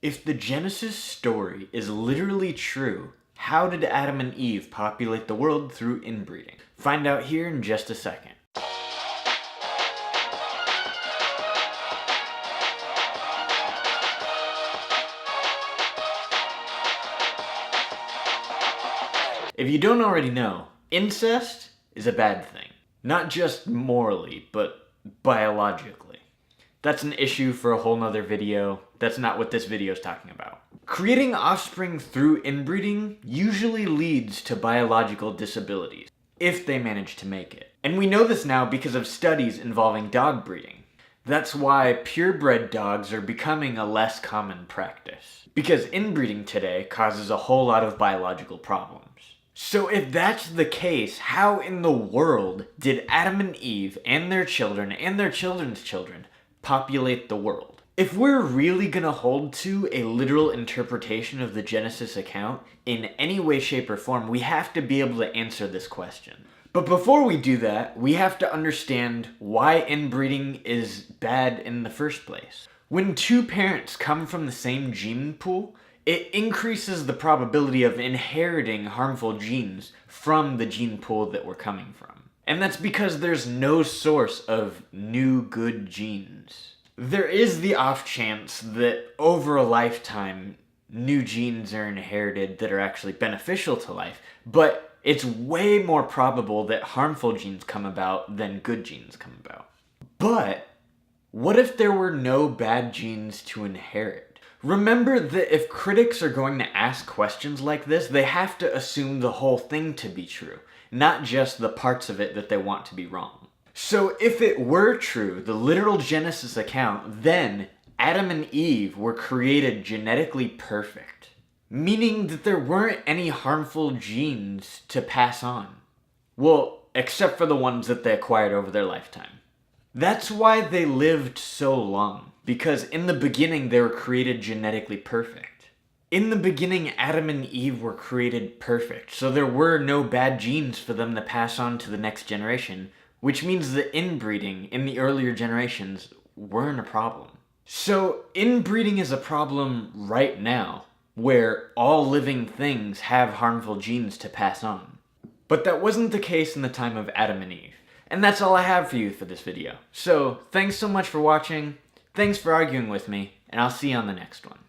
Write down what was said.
If the Genesis story is literally true, how did Adam and Eve populate the world through inbreeding? Find out here in just a second. If you don't already know, incest is a bad thing. Not just morally, but biologically. That's an issue for a whole nother video. That's not what this video is talking about. Creating offspring through inbreeding usually leads to biological disabilities, if they manage to make it. And we know this now because of studies involving dog breeding. That's why purebred dogs are becoming a less common practice. Because inbreeding today causes a whole lot of biological problems. So if that's the case, how in the world did Adam and Eve and their children and their children's children populate the world? If we're really gonna hold to a literal interpretation of the Genesis account in any way, shape, or form, we have to be able to answer this question. But before we do that, we have to understand why inbreeding is bad in the first place. When two parents come from the same gene pool, it increases the probability of inheriting harmful genes from the gene pool that we're coming from. And that's because there's no source of new good genes. There is the off chance that over a lifetime, new genes are inherited that are actually beneficial to life, but it's way more probable that harmful genes come about than good genes come about. But what if there were no bad genes to inherit? Remember that if critics are going to ask questions like this, they have to assume the whole thing to be true, not just the parts of it that they want to be wrong. So if it were true, the literal Genesis account, then Adam and Eve were created genetically perfect, meaning that there weren't any harmful genes to pass on. Well, except for the ones that they acquired over their lifetime. That's why they lived so long, because in the beginning they were created genetically perfect. In the beginning, Adam and Eve were created perfect, so there were no bad genes for them to pass on to the next generation, which means that inbreeding in the earlier generations weren't a problem. So inbreeding is a problem right now, where all living things have harmful genes to pass on. But that wasn't the case in the time of Adam and Eve. And that's all I have for you for this video. So thanks so much for watching, thanks for arguing with me, and I'll see you on the next one.